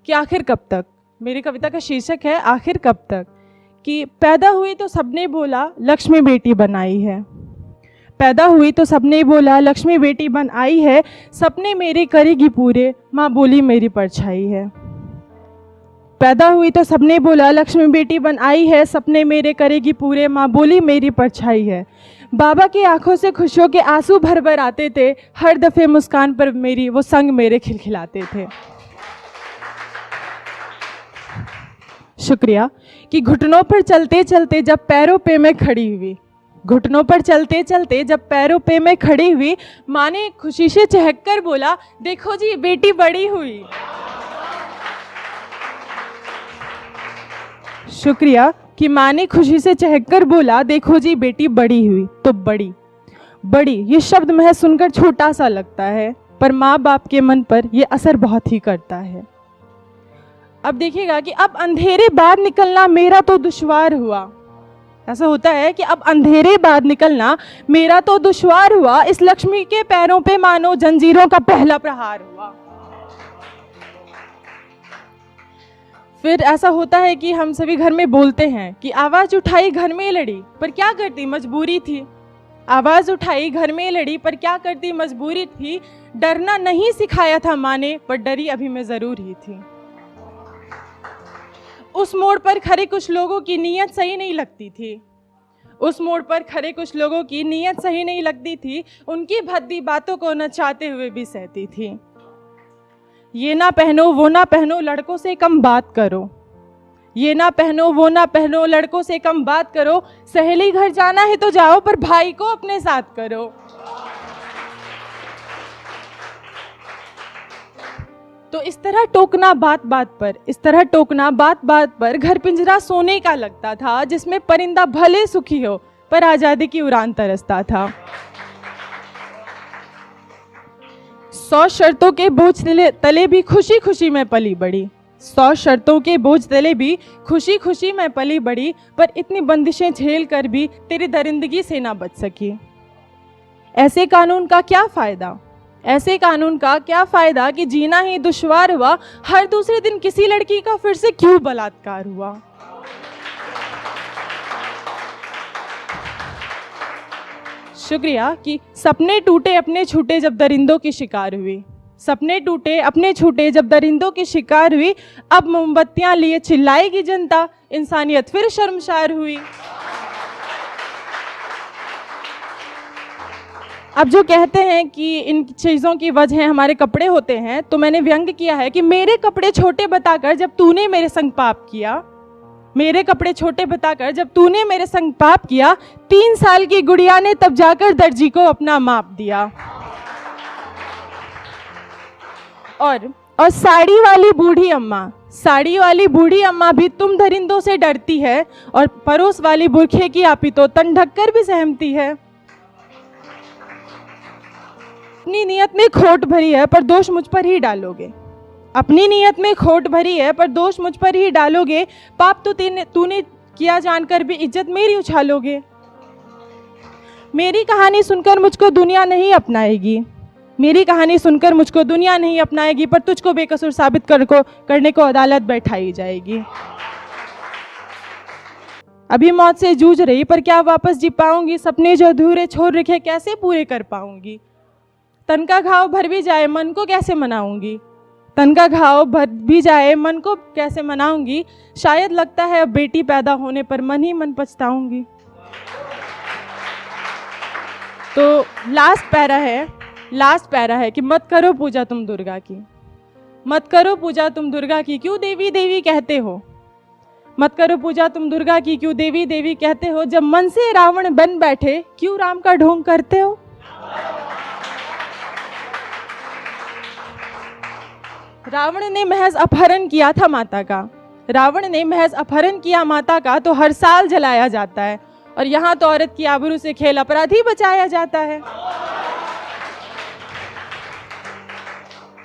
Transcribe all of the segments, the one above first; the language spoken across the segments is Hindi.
कि आखिर कब तक। मेरी कविता का शीर्षक है आखिर कब तक। कि पैदा हुई तो सबने बोला लक्ष्मी बेटी बन आई है, पैदा हुई तो सबने बोला लक्ष्मी बेटी बन आई है, सपने मेरे करेगी पूरे, माँ बोली मेरी परछाई है। पैदा हुई तो सबने बोला लक्ष्मी बेटी बन आई है, सपने मेरे करेगी पूरे, माँ बोली मेरी परछाई है। बाबा की आंखों से खुशियों के आंसू भर भर आते थे, हर दफे मुस्कान पर मेरी वो संग मेरे खिलखिलाते थे। शुक्रिया। कि घुटनों पर चलते चलते जब पैरों पे मैं खड़ी हुई, घुटनों पर चलते चलते जब पैरों पे मैं खड़ी हुई, माँ ने खुशी से चहक कर बोला देखो जी बेटी बड़ी हुई। शुक्रिया। कि माँ ने खुशी से चहक कर बोला देखो जी बेटी बड़ी हुई। तो बड़ी बड़ी ये शब्द महज सुनकर छोटा सा लगता है, पर माँ बाप के मन पर यह असर बहुत ही करता है। अब देखिएगा कि अब अंधेरे बाद निकलना मेरा तो दुश्वार हुआ। ऐसा होता है कि अब अंधेरे बाद निकलना मेरा तो दुश्वार हुआ, इस लक्ष्मी के पैरों पे मानो जंजीरों का पहला प्रहार हुआ। फिर ऐसा होता है कि हम सभी घर में बोलते हैं कि आवाज उठाई घर में लड़ी, पर क्या करती मजबूरी थी। आवाज उठाई घर में लड़ी, पर क्या करती मजबूरी थी। डरना नहीं सिखाया था माँ ने, पर डरी अभी मैं जरूर ही थी। उस मोड़ पर खड़े कुछ लोगों की नीयत सही नहीं लगती थी, उस मोड़ पर खड़े कुछ लोगों की नीयत सही नहीं लगती थी, उनकी भद्दी बातों को न चाहते हुए भी सहती थी। ये ना पहनो वो ना पहनो लड़कों से कम बात करो, ये ना पहनो वो ना पहनो लड़कों से कम बात करो, सहेली घर जाना है तो जाओ पर भाई को अपने साथ करो। तो इस तरह टोकना बात बात पर, इस तरह टोकना बात बात पर घर पिंजरा सोने का लगता था, जिसमें परिंदा भले सुखी हो पर आजादी की उड़ान तरसता था। 100 शर्तों के बोझ तले भी खुशी खुशी में पली बड़ी, 100 शर्तों के बोझ तले भी खुशी खुशी में पली बड़ी, पर इतनी बंदिशें झेल कर भी तेरी दरिंदगी से ना बच सकी। ऐसे कानून का क्या फायदा, ऐसे कानून का क्या फायदा कि जीना ही दुश्वार हुआ, हर दूसरे दिन किसी लड़की का फिर से क्यों बलात्कार हुआ। शुक्रिया। कि सपने टूटे अपने छूटे जब दरिंदों की शिकार हुई, सपने टूटे अपने छूटे जब दरिंदों की शिकार हुई, अब मोमबत्तियां लिए चिल्लाएगी जनता, इंसानियत फिर शर्मसार हुई। अब जो कहते हैं कि इन चीज़ों की वजह हमारे कपड़े होते हैं, तो मैंने व्यंग किया है कि मेरे कपड़े छोटे बताकर जब तूने मेरे संग पाप किया, मेरे कपड़े छोटे बताकर जब तूने मेरे संग पाप किया, 3 साल की गुड़िया ने तब जाकर दर्जी को अपना माप दिया। और साड़ी वाली बूढ़ी अम्मा, साड़ी वाली बूढ़ी अम्मा भी तुम दरिंदों से डरती है, और पड़ोस वाली बुरखे की आपी तो तन ढककर भी सहमती है। अपनी नियत में खोट भरी है पर दोष मुझ पर ही डालोगे, अपनी नियत में खोट भरी है पर दोष मुझ पर ही डालोगे, पाप तो तूने किया जानकर भी इज्जत मेरी उछालोगे। मेरी कहानी सुनकर मुझको दुनिया नहीं अपनाएगी, मेरी कहानी सुनकर मुझको दुनिया नहीं अपनाएगी, पर तुझको बेकसूर साबित करने को अदालत बैठाई जाएगी। अभी मौत से जूझ रही पर क्या वापस जी पाऊंगी, सपने जो अधूरे छोड़ रखे कैसे पूरे कर पाऊंगी। तन का घाव भर भी जाए मन को कैसे मनाऊंगी, तन का घाव भर भी जाए मन को कैसे मनाऊंगी, शायद लगता है अब बेटी पैदा होने पर मन ही मन पछताऊंगी। तो लास्ट पैरा है कि मत करो पूजा तुम दुर्गा की, मत करो पूजा तुम दुर्गा की, क्यों देवी देवी कहते हो, मत करो पूजा तुम दुर्गा की, क्यों देवी देवी कहते हो, जब मन से रावण बन बैठे क्यों राम का ढोंग करते हो। रावण ने महज अपहरण किया था माता का, रावण ने महज अपहरण किया माता का, तो हर साल जलाया जाता है, और यहाँ तो औरत की आबरू से खेल अपराधी बचाया जाता है।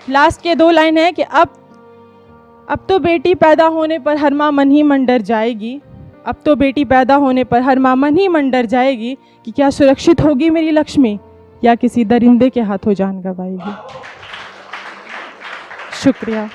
लास्ट के 2 लाइन है कि अब तो बेटी पैदा होने पर हर माँ मन ही मन डर जाएगी, अब तो बेटी पैदा होने पर हर माँ मन ही मन डर जाएगी कि क्या सुरक्षित होगी मेरी लक्ष्मी या किसी दरिंदे के हाथों जान गंवाएगी। शुक्रिया।